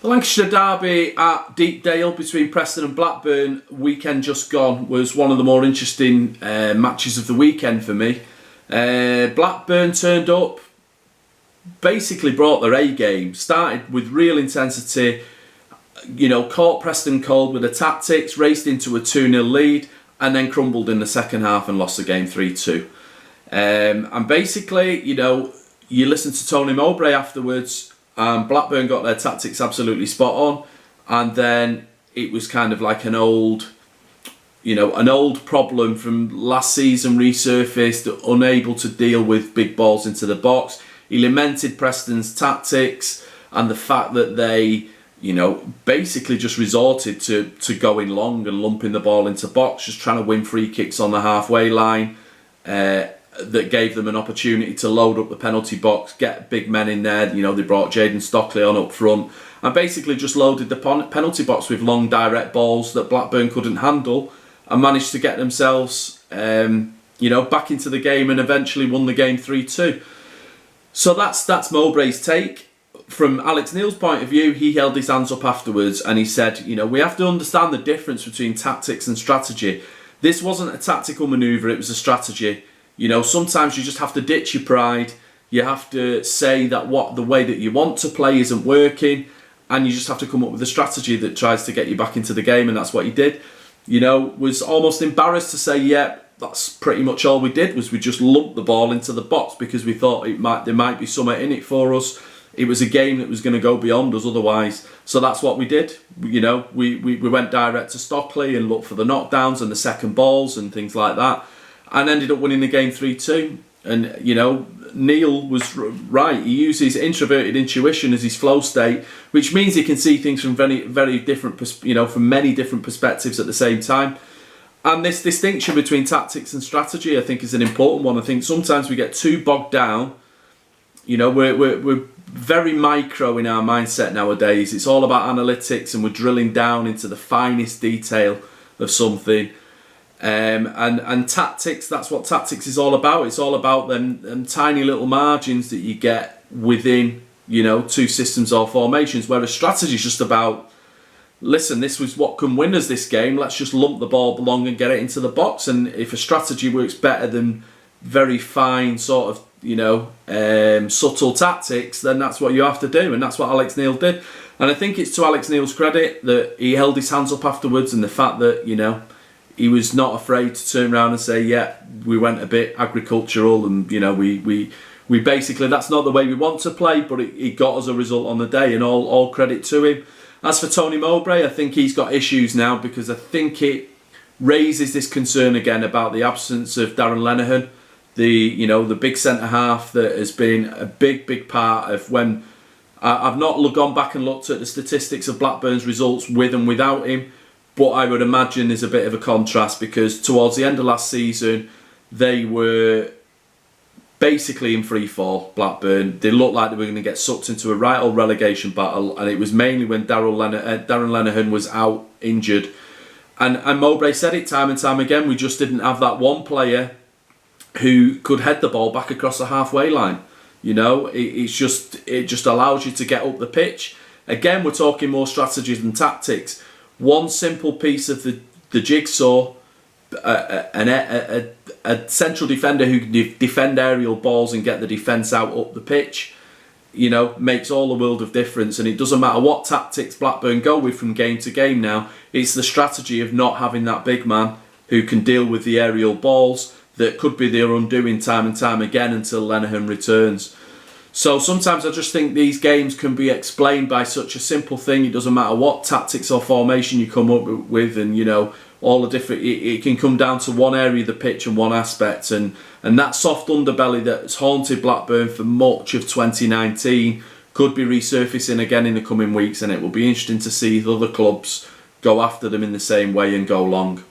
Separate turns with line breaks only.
The Lancashire derby at Deepdale between Preston and Blackburn weekend just gone was one of the more interesting matches of the weekend for me. Blackburn turned up, basically brought their A game, started with real intensity, caught Preston cold with the tactics, raced into a 2-0 lead and then crumbled in the second half and lost the game 3-2. And basically, you listen to Tony Mowbray afterwards. Blackburn got their tactics absolutely spot on, and then it was kind of like an old problem from last season resurfaced, unable to deal with big balls into the box. He lamented Preston's tactics and the fact that they, basically just resorted to going long and lumping the ball into box, just trying to win free kicks on the halfway line. That gave them an opportunity to load up the penalty box, get big men in there. They brought Jaden Stockley on up front and basically just loaded the penalty box with long direct balls that Blackburn couldn't handle, and managed to get themselves back into the game and eventually won the game 3-2. So that's Mowbray's take. From Alex Neil's point of view, he held his hands up afterwards and he said, we have to understand the difference between tactics and strategy. This wasn't a tactical manoeuvre, it was a strategy. Sometimes you just have to ditch your pride. You have to say that the way that you want to play isn't working, and you just have to come up with a strategy that tries to get you back into the game, and that's what he did. Was almost embarrassed to say, yeah, that's pretty much all we did, was we just lumped the ball into the box because we thought there might be something in it for us. It was a game that was going to go beyond us otherwise. So that's what we did. We went direct to Stockley and looked for the knockdowns and the second balls and things like that, and ended up winning the game 3-2. And, Neil was right. He uses introverted intuition as his flow state, which means he can see things from very, very different, from many different perspectives at the same time. And this distinction between tactics and strategy, I think, is an important one. I think sometimes we get too bogged down. We're very micro in our mindset nowadays. It's all about analytics, and we're drilling down into the finest detail of something. And tactics, that's what tactics is all about. It's all about them tiny little margins that you get within, two systems or formations, whereas strategy is just about, listen, this was what can win us this game, let's just lump the ball along and get it into the box. And if a strategy works better than very fine sort of, subtle tactics, then that's what you have to do, and that's what Alex Neil did. And I think it's to Alex Neil's credit that he held his hands up afterwards, and the fact that, he was not afraid to turn around and say, yeah, we went a bit agricultural, and we basically, that's not the way we want to play, but it got us a result on the day, and all credit to him. As for Tony Mowbray, I think he's got issues now, because I think it raises this concern again about the absence of Darren Lenihan, the big centre half that has been a big part of when I've not gone back and looked at the statistics of Blackburn's results with and without him. But I would imagine there's a bit of a contrast, because towards the end of last season, they were basically in free fall, Blackburn. They looked like they were going to get sucked into a right old relegation battle, and it was mainly when Darren Lenihan was out injured. And Mowbray said it time and time again, we just didn't have that one player who could head the ball back across the halfway line. It just allows you to get up the pitch. Again, we're talking more strategies than tactics. One simple piece of the jigsaw, a central defender who can defend aerial balls and get the defence out up the pitch, makes all the world of difference. And it doesn't matter what tactics Blackburn go with from game to game now, it's the strategy of not having that big man who can deal with the aerial balls that could be their undoing time and time again until Lenihan returns. So sometimes I just think these games can be explained by such a simple thing. It doesn't matter what tactics or formation you come up with, and all the different. It can come down to one area of the pitch and one aspect, and that soft underbelly that's haunted Blackburn for much of 2019 could be resurfacing again in the coming weeks, and it will be interesting to see if other clubs go after them in the same way and go long.